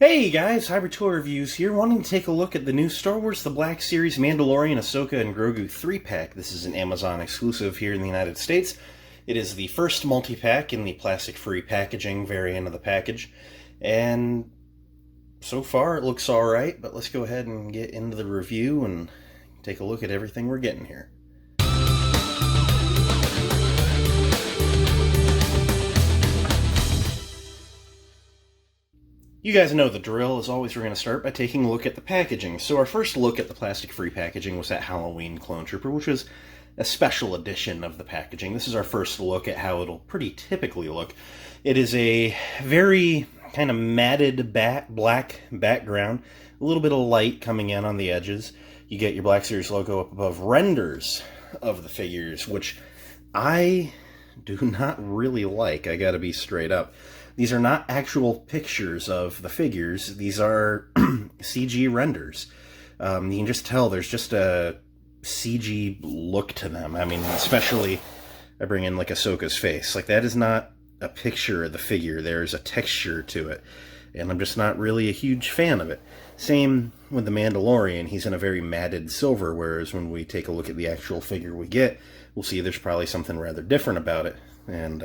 Hey guys, Hybrid Tool Reviews here, wanting to take a look at the new Star Wars The Black Series Mandalorian, Ahsoka, and Grogu 3-pack. This is an Amazon exclusive here in the United States. It is the first multi-pack in the plastic-free packaging variant of the package, and so far it looks alright, but let's go ahead and get into the review and take a look at everything we're getting here. You guys know the drill. As always, we're going to start by taking a look at the packaging. So our first look at the plastic-free packaging was that Halloween Clone Trooper, which was a special edition of the packaging. This is our first look at how it'll pretty typically look. It is a very kind of matted black background, a little bit of light coming in on the edges. You get your Black Series logo up above. Renders of the figures, which I do not really like, I gotta be straight up. These are not actual pictures of the figures. These are CG renders. You can just tell there's just a CG look to them. I mean, especially, I bring in like Ahsoka's face. Like, that is not a picture of the figure. There's a texture to it. And I'm just not really a huge fan of it. Same with the Mandalorian. He's in a very matted silver, whereas when we take a look at the actual figure we get, we'll see there's probably something rather different about it. And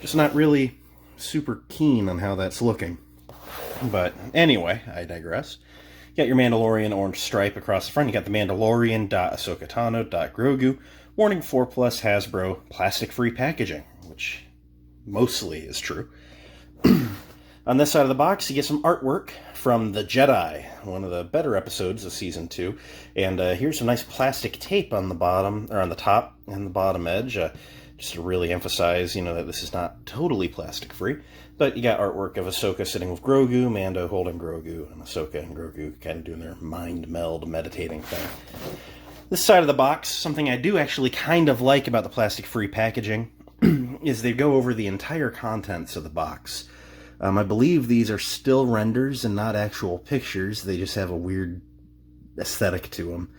just not really super keen on how that's looking. But anyway, I digress. You got your Mandalorian orange stripe across the front. You got the Mandalorian.ahsokatano.grogu. Warning 4+ Hasbro plastic-free packaging, which mostly is true. On this side of the box, you get some artwork from the Jedi, one of the better episodes of Season 2. And here's some nice plastic tape on the bottom, or on the top and the bottom edge, just to really emphasize, that this is not totally plastic-free. But you got artwork of Ahsoka sitting with Grogu, Mando holding Grogu, and Ahsoka and Grogu kind of doing their mind meld meditating thing. This side of the box, something I do actually kind of like about the plastic-free packaging, is they go over the entire contents of the box. I believe these are still renders and not actual pictures. They just have a weird aesthetic to them.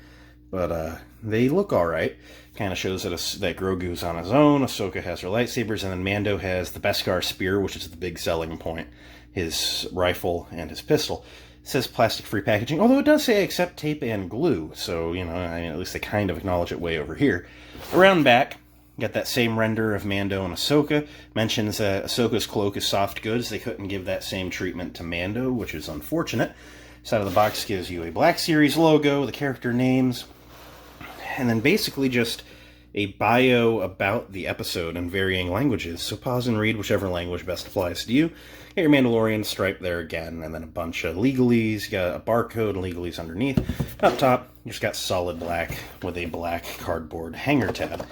But they look alright. Kind of shows that Grogu's on his own, Ahsoka has her lightsabers, and then Mando has the Beskar spear, which is the big selling point. His rifle and his pistol. It says plastic-free packaging, although it does say accept tape and glue. So, at least they kind of acknowledge it way over here. Around back, got that same render of Mando and Ahsoka. Mentions that Ahsoka's cloak is soft goods. They couldn't give that same treatment to Mando, which is unfortunate. Side of the box gives you a Black Series logo, the character names, and then basically just a bio about the episode in varying languages. So pause and read whichever language best applies to you. Get your Mandalorian stripe there again, and then a bunch of legalese. You got a barcode and legalese underneath. Up top, you just got solid black with a black cardboard hanger tab.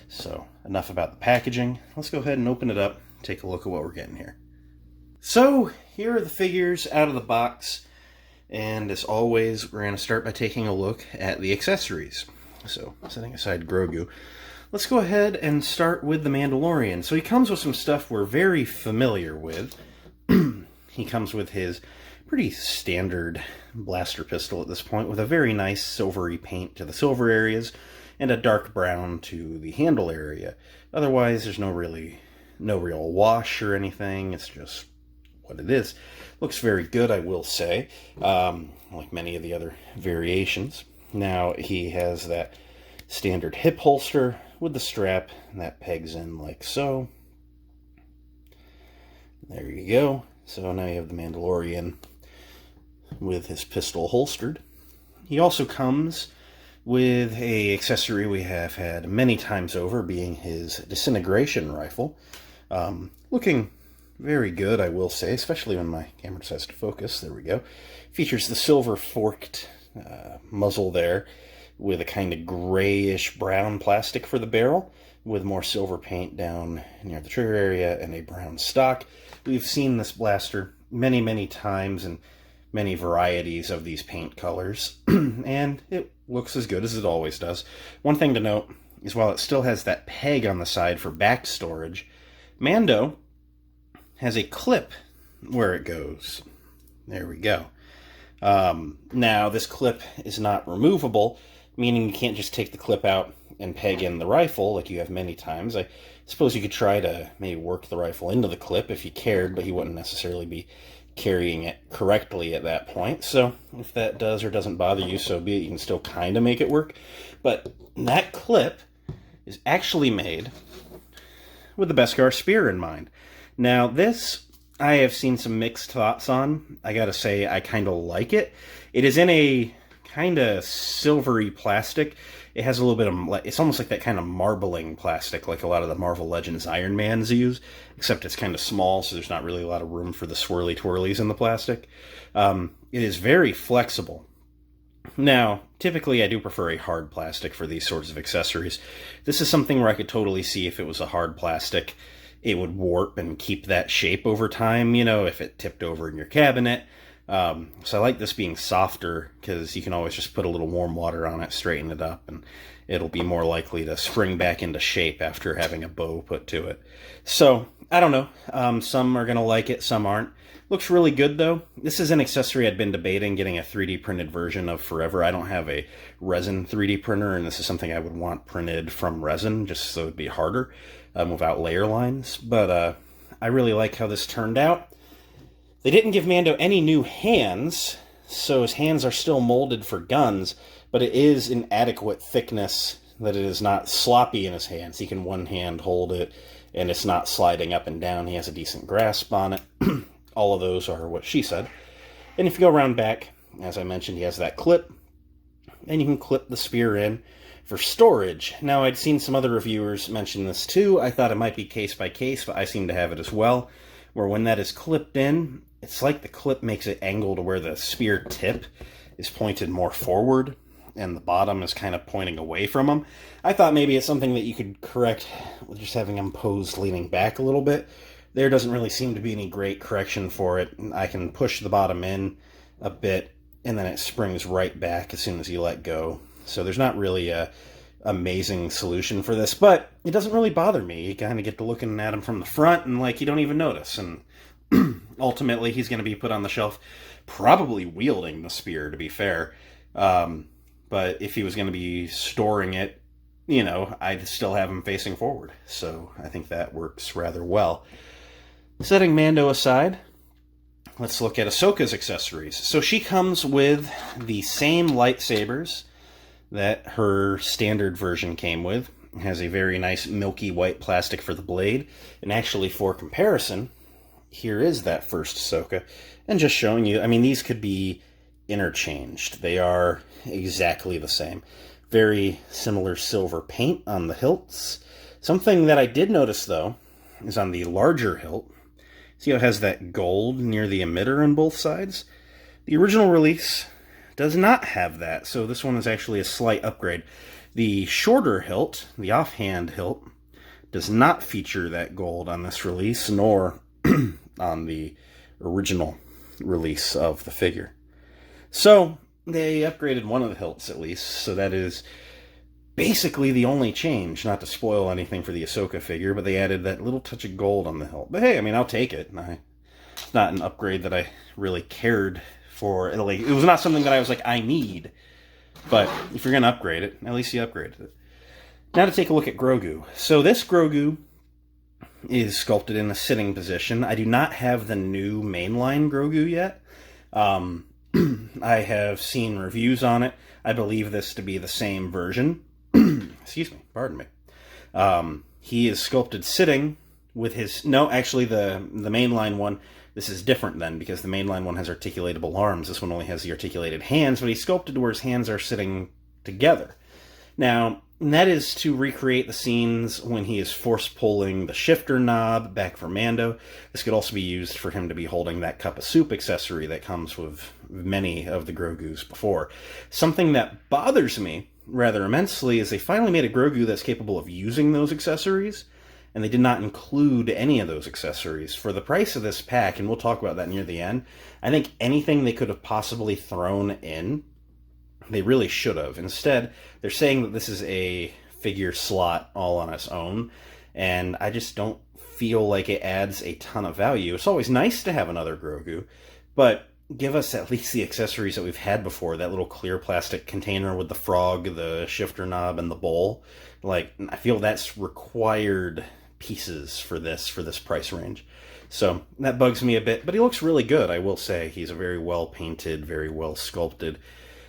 So enough about the packaging. Let's go ahead and open it up, take a look at what we're getting here. So here are the figures out of the box. And as always, we're going to start by taking a look at the accessories. So, setting aside Grogu, let's go ahead and start with the Mandalorian. So he comes with some stuff we're very familiar with. He comes with his pretty standard blaster pistol at this point, with a very nice silvery paint to the silver areas, and a dark brown to the handle area. Otherwise, there's no real wash or anything. It's just what it is. Looks very good, I will say, like many of the other variations. Now, he has that standard hip holster with the strap, and that pegs in like so. There you go. So now you have the Mandalorian with his pistol holstered. He also comes with an accessory we have had many times over, being his disintegration rifle. Looking very good, I will say, especially when my camera decides to focus. There we go. Features the silver forked muzzle there, with a kind of grayish brown plastic for the barrel, with more silver paint down near the trigger area and a brown stock. We've seen this blaster many, many times in many varieties of these paint colors, and it looks as good as it always does. One thing to note is, while it still has that peg on the side for back storage, Mando has a clip where it goes. There we go. Now, this clip is not removable, meaning you can't just take the clip out and peg in the rifle like you have many times. I suppose you could try to maybe work the rifle into the clip if you cared, but you wouldn't necessarily be carrying it correctly at that point. So if that does or doesn't bother you, so be it. You can still kind of make it work. But that clip is actually made with the Beskar spear in mind. Now this, I have seen some mixed thoughts on. I gotta say, I kind of like it. It is in a kind of silvery plastic. It has a little bit of, it's almost like that kind of marbling plastic, like a lot of the Marvel Legends Iron Mans use, except it's kind of small, so there's not really a lot of room for the swirly twirlies in the plastic. It is very flexible. Now, typically I do prefer a hard plastic for these sorts of accessories. This is something where I could totally see if it was a hard plastic, it would warp and keep that shape over time, you know, if it tipped over in your cabinet. So I like this being softer because you can always just put a little warm water on it, straighten it up, and it'll be more likely to spring back into shape after having a bow put to it. So, I don't know. Some are going to like it, some aren't. Looks really good, though. This is an accessory I'd been debating getting a 3D printed version of forever. I don't have a resin 3D printer, and this is something I would want printed from resin, just so it'd be harder without layer lines. But I really like how this turned out. They didn't give Mando any new hands, so his hands are still molded for guns, but it is an adequate thickness that it is not sloppy in his hands. He can one hand hold it, and it's not sliding up and down. He has a decent grasp on it. All of those are what she said. And if you go around back, as I mentioned, he has that clip, and you can clip the spear in for storage. Now, I'd seen some other reviewers mention this too. I thought it might be case by case, but I seem to have it as well, where when that is clipped in, it's like the clip makes it angle to where the spear tip is pointed more forward, and the bottom is kind of pointing away from him. I thought maybe it's something that you could correct with just having him posed leaning back a little bit. There doesn't really seem to be any great correction for it. I can push the bottom in a bit, and then it springs right back as soon as you let go. So there's not really a amazing solution for this, but it doesn't really bother me. You kind of get to looking at him from the front, and like you don't even notice. And ultimately, he's going to be put on the shelf, probably wielding the spear, to be fair. But if he was going to be storing it, you know, I'd still have him facing forward. So I think that works rather well. Setting Mando aside, let's look at Ahsoka's accessories. So she comes with the same lightsabers that her standard version came with. It has a very nice milky white plastic for the blade. And actually, for comparison, here is that first Ahsoka. And just showing you, I mean, these could be interchanged. They are exactly the same. Very similar silver paint on the hilts. Something that I did notice, though, is on the larger hilt. See how it has that gold near the emitter on both sides? The original release does not have that, so this one is actually a slight upgrade. The shorter hilt, the offhand hilt, does not feature that gold on this release, nor on the original release of the figure. So, they upgraded one of the hilts at least, so that is basically the only change, not to spoil anything for the Ahsoka figure, but they added that little touch of gold on the hilt. But hey, I mean, I'll take it. It's not an upgrade that I really cared for. Like, it was not something that I was like, I need. But if you're going to upgrade it, at least you upgraded it. Now to take a look at Grogu. So this Grogu is sculpted in a sitting position. I do not have the new mainline Grogu yet. I have seen reviews on it. I believe this to be the same version. Excuse me, pardon me. He is sculpted sitting with his... No, actually, the mainline one, this is different then, because the mainline one has articulatable arms. This one only has the articulated hands, but he's sculpted to where his hands are sitting together. Now, that is to recreate the scenes when he is force-pulling the shifter knob back for Mando. This could also be used for him to be holding that cup of soup accessory that comes with many of the Grogus before. Something that bothers me rather immensely is they finally made a Grogu that's capable of using those accessories, and they did not include any of those accessories. For the price of this pack, and we'll talk about that near the end, I think anything they could have possibly thrown in, they really should have. Instead, they're saying that this is a figure slot all on its own, and I just don't feel like it adds a ton of value. It's always nice to have another Grogu, but give us at least the accessories that we've had before. That little clear plastic container with the frog, the shifter knob, and the bowl. Like, I feel that's required pieces for this price range. So that bugs me a bit, but he looks really good, I will say. He's a very well painted, very well sculpted,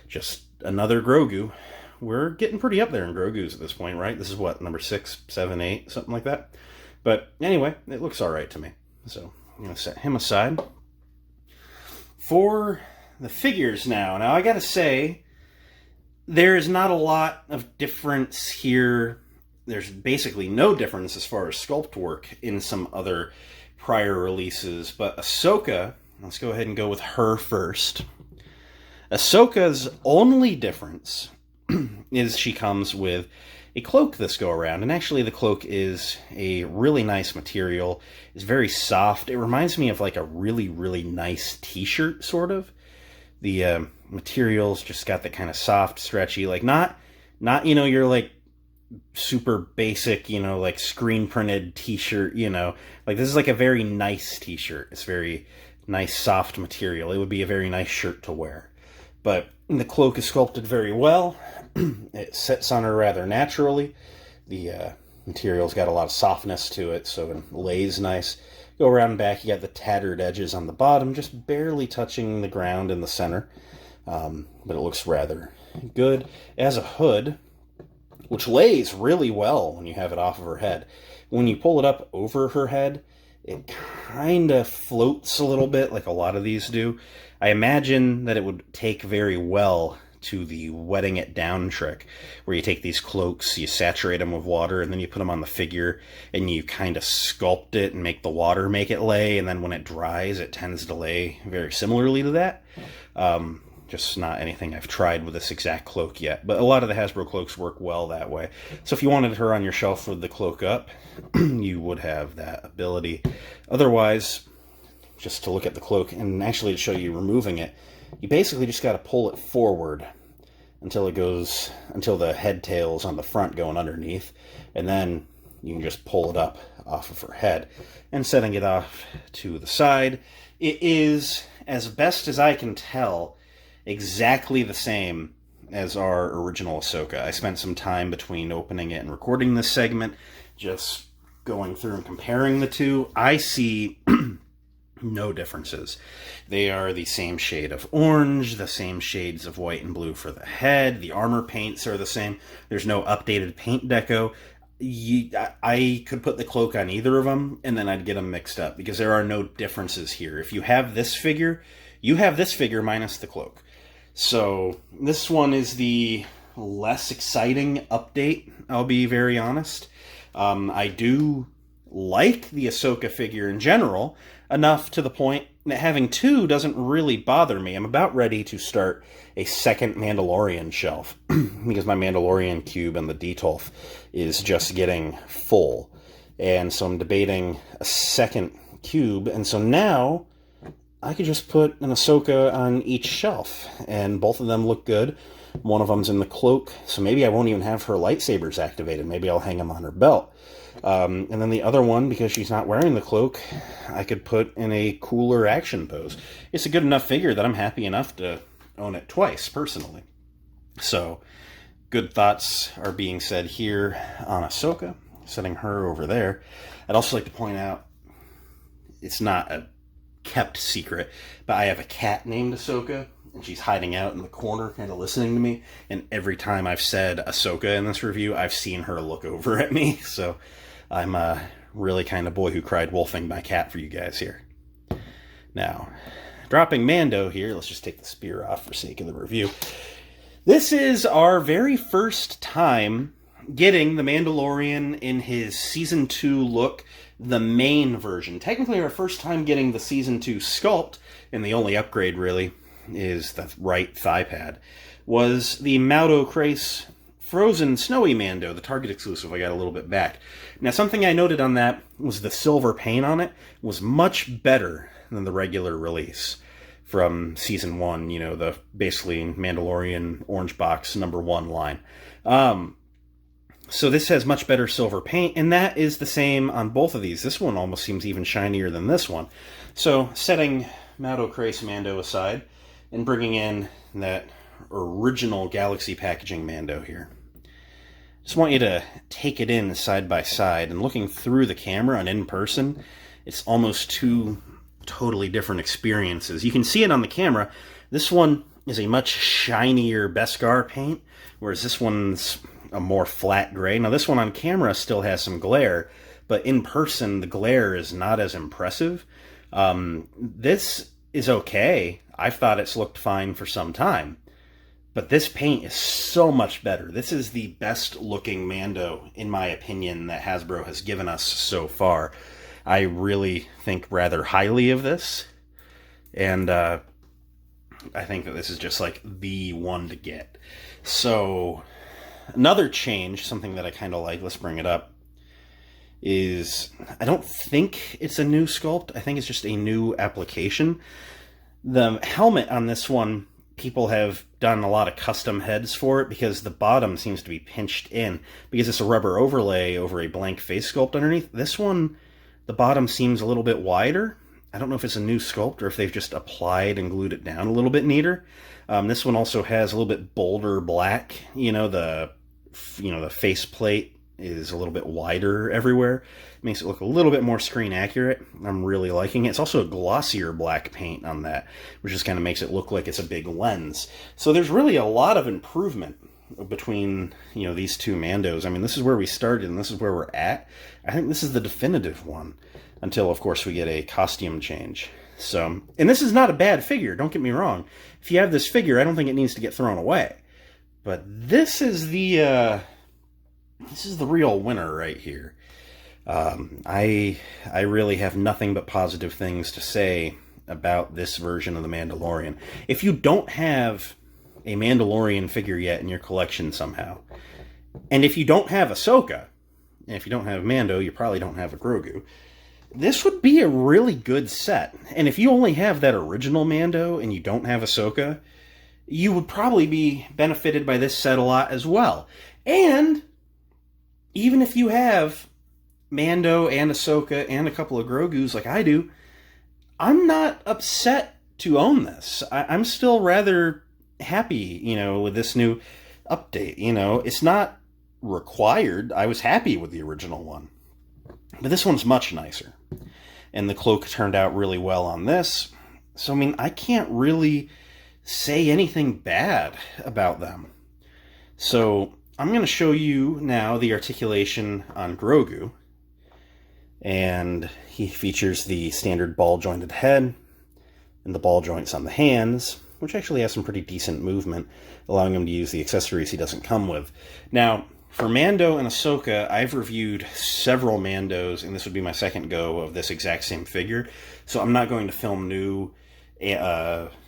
just another Grogu. We're getting pretty up there in Grogu's at this point, right? This is what, number 6, 7, 8, something like that. But anyway, it looks all right to me. So I'm going to set him aside. For the figures now. Now, I got to say, there is not a lot of difference here. There's basically no difference as far as sculpt work in some other prior releases. But Ahsoka, let's go ahead and go with her first. Ahsoka's only difference is she comes with a cloak this go around, and actually the cloak is a really nice material. It's very soft. It reminds me of like a really, really nice t-shirt, sort of. The material's just got that kind of soft, stretchy, like not you know, your like super basic, you know, like screen printed t-shirt, you know, like this is like a very nice t-shirt. It's very nice, soft material. It would be a very nice shirt to wear. But the cloak is sculpted very well. It sits on her rather naturally. The material's got a lot of softness to it, so it lays nice. Go around and back, you got the tattered edges on the bottom, just barely touching the ground in the center. But it looks rather good. It has a hood, which lays really well when you have it off of her head. When you pull it up over her head, it kind of floats a little bit, like a lot of these do. I imagine that it would take very well to the wetting it down trick, where you take these cloaks, you saturate them with water, and then you put them on the figure, and you kind of sculpt it and make the water make it lay, and then when it dries, it tends to lay very similarly to that. Just not anything I've tried with this exact cloak yet, but a lot of the Hasbro cloaks work well that way. So if you wanted her on your shelf with the cloak up, you would have that ability. Otherwise, just to look at the cloak, and actually to show you removing it, you basically just got to pull it forward until the head tail's on the front going underneath, and then you can just pull it up off of her head. And setting it off to the side, it is, as best as I can tell, exactly the same as our original Ahsoka. I spent some time between opening it and recording this segment, just going through and comparing the two. I see no differences. They are the same shade of orange, the same shades of white and blue for the head. The armor paints are the same. There's no updated paint deco. I could put the cloak on either of them, and then I'd get them mixed up, because there are no differences here. If you have this figure, you have this figure minus the cloak. So this one is the less exciting update, I'll be very honest. I do like the Ahsoka figure in general, enough to the point that having two doesn't really bother me. I'm about ready to start a second Mandalorian shelf, because my Mandalorian cube and the Detolf is just getting full. And so I'm debating a second cube, and so now I could just put an Ahsoka on each shelf, and both of them look good. One of them's in the cloak, so maybe I won't even have her lightsabers activated. Maybe I'll hang them on her belt. And then the other one, because she's not wearing the cloak, I could put in a cooler action pose. It's a good enough figure that I'm happy enough to own it twice, personally. So, good thoughts are being said here on Ahsoka, setting her over there. I'd also like to point out, it's not a kept secret, but I have a cat named Ahsoka, and she's hiding out in the corner, kind of listening to me, and every time I've said Ahsoka in this review, I've seen her look over at me, so I'm really kind of boy who cried wolfing my cat for you guys here. Now, dropping Mando here, let's just take the spear off for sake of the review. This is our very first time getting the Mandalorian in his Season 2 look, the main version. Technically our first time getting the Season 2 sculpt, and the only upgrade really is the right thigh pad, was the Maudo Crace Frozen Snowy Mando, the Target exclusive I got a little bit back. Now, something I noted on that was the silver paint on it was much better than the regular release from Season 1, you know, the basically Mandalorian Orange Box #1 line. So this has much better silver paint, and that is the same on both of these. This one almost seems even shinier than this one. So, setting Maudo Crace Mando aside, and bringing in that original Galaxy packaging Mando here. Just want you to take it in side by side, and looking through the camera and in person, It's almost two totally different experiences. You can see it on the camera. This one is a much shinier Beskar paint, whereas this one's a more flat gray. Now this one on camera still has some glare, but in person the glare is not as impressive. This is okay. I've thought it's looked fine for some time. But this paint is so much better. This is the best looking Mando, in my opinion, that Hasbro has given us so far. I really think rather highly of this. And I think that this is just like the one to get. So another change, something that I kind of like, let's bring it up, is I don't think it's a new sculpt. I think it's just a new application. The helmet on this one, people have done a lot of custom heads for it because the bottom seems to be pinched in because it's a rubber overlay over a blank face sculpt underneath. This one, the bottom seems a little bit wider. I don't know if it's a new sculpt or if they've just applied and glued it down a little bit neater. This one also has a little bit bolder black. The face plate is a little bit wider everywhere. It makes it look a little bit more screen accurate. I'm really liking it. It's also a glossier black paint on that, which just kind of makes it look like it's a big lens. So there's really a lot of improvement between, these two Mandos. I mean, this is where we started and this is where we're at. I think this is the definitive one until, of course, we get a costume change. So, and this is not a bad figure, don't get me wrong. If you have this figure, I don't think it needs to get thrown away. But this is the real winner right here. I really have nothing but positive things to say about this version of the Mandalorian. If you don't have a Mandalorian figure yet in your collection somehow, and if you don't have Ahsoka, and if you don't have Mando, you probably don't have a Grogu, this would be a really good set. And if you only have that original Mando and you don't have Ahsoka, you would probably be benefited by this set a lot as well. And even if you have Mando and Ahsoka and a couple of Grogus like I do, I'm not upset to own this. I'm still rather happy, with this new update. It's not required. I was happy with the original one. But this one's much nicer. And the cloak turned out really well on this. So, I mean, I can't really say anything bad about them. So, I'm going to show you now the articulation on Grogu. And he features the standard ball-jointed head and the ball joints on the hands, which actually has some pretty decent movement, allowing him to use the accessories he doesn't come with. Now, for Mando and Ahsoka, I've reviewed several Mandos, and this would be my second go of this exact same figure. So I'm not going to film new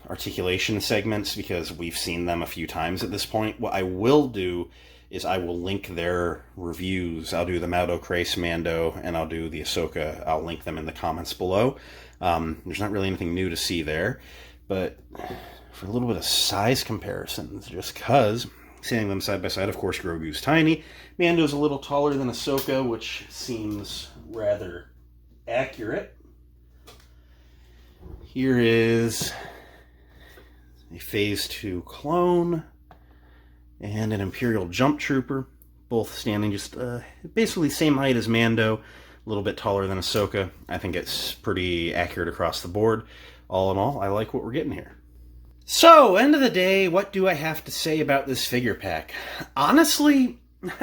articulation segments because we've seen them a few times at this point. What I will do is I will link their reviews. I'll do the Maldo Crace Mando, and I'll do the Ahsoka. I'll link them in the comments below. There's not really anything new to see there, but for a little bit of size comparisons, just because, seeing them side by side, of course, Grogu's tiny. Mando's a little taller than Ahsoka, which seems rather accurate. Here is a Phase 2 clone and an Imperial Jump Trooper, both standing just basically same height as Mando, a little bit taller than Ahsoka. I think it's pretty accurate across the board. All in all, I like what we're getting here. So, end of the day, what do I have to say about this figure pack? Honestly,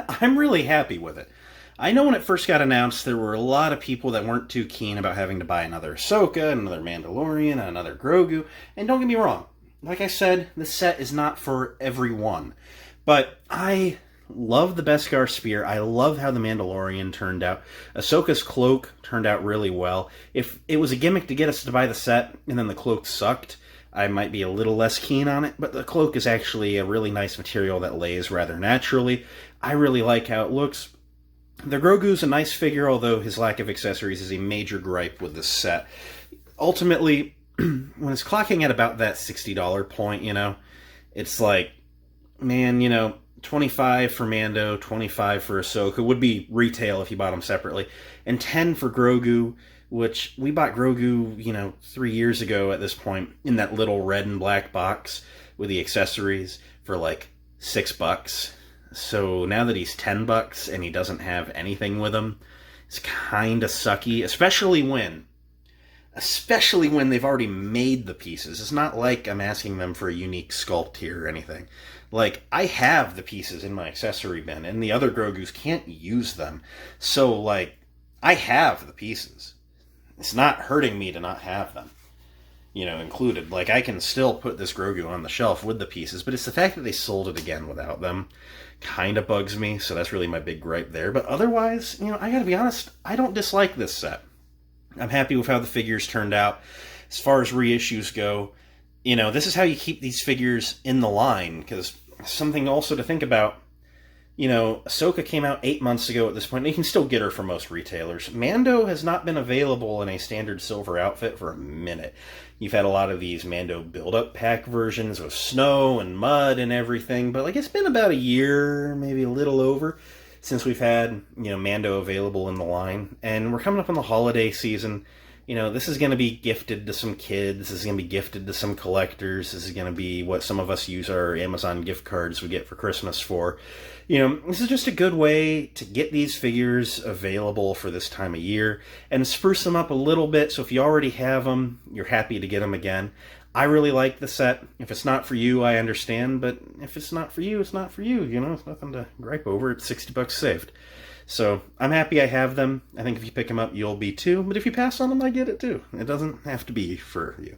I'm really happy with it. I know when it first got announced, there were a lot of people that weren't too keen about having to buy another Ahsoka, another Mandalorian, another Grogu, and don't get me wrong, like I said, this set is not for everyone. But I love the Beskar Spear. I love how the Mandalorian turned out. Ahsoka's cloak turned out really well. If it was a gimmick to get us to buy the set and then the cloak sucked, I might be a little less keen on it, but the cloak is actually a really nice material that lays rather naturally. I really like how it looks. The Grogu's a nice figure, although his lack of accessories is a major gripe with this set. Ultimately, when it's clocking at about that $60 point, it's like, man, $25 for Mando, $25 for Ahsoka would be retail if you bought them separately, and $10 for Grogu, which we bought Grogu, 3 years ago at this point, in that little red and black box with the accessories for like $6. So now that he's $10 and he doesn't have anything with him, it's kind of sucky, especially when especially when they've already made the pieces. It's not like I'm asking them for a unique sculpt here or anything. Like, I have the pieces in my accessory bin, and the other Grogus can't use them. So, like, I have the pieces. It's not hurting me to not have them, included. Like, I can still put this Grogu on the shelf with the pieces, but it's the fact that they sold it again without them kind of bugs me, so that's really my big gripe there. But otherwise, I gotta be honest, I don't dislike this set. I'm happy with how the figures turned out. As far as reissues go, this is how you keep these figures in the line, because something also to think about, Ahsoka came out 8 months ago at this point, and you can still get her from most retailers. Mando has not been available in a standard silver outfit for a minute. You've had a lot of these Mando build-up pack versions with snow and mud and everything, but it's been about a year, maybe a little over, since we've had, Mando available in the line. And we're coming up on the holiday season. This is going to be gifted to some kids. This is going to be gifted to some collectors. This is going to be what some of us use our Amazon gift cards we get for Christmas for. This is just a good way to get these figures available for this time of year and spruce them up a little bit. So if you already have them, you're happy to get them again. I really like the set. If it's not for you, I understand. But if it's not for you, it's not for you. It's nothing to gripe over. It's $60 saved. So I'm happy I have them. I think if you pick them up, you'll be too. But if you pass on them, I get it too. It doesn't have to be for you.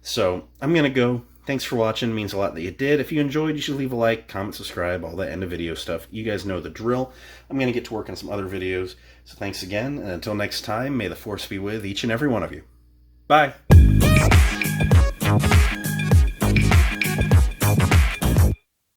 So I'm going to go. Thanks for watching. It means a lot that you did. If you enjoyed, you should leave a like, comment, subscribe, all that end of video stuff. You guys know the drill. I'm going to get to work on some other videos. So thanks again. And until next time, may the Force be with each and every one of you. Bye.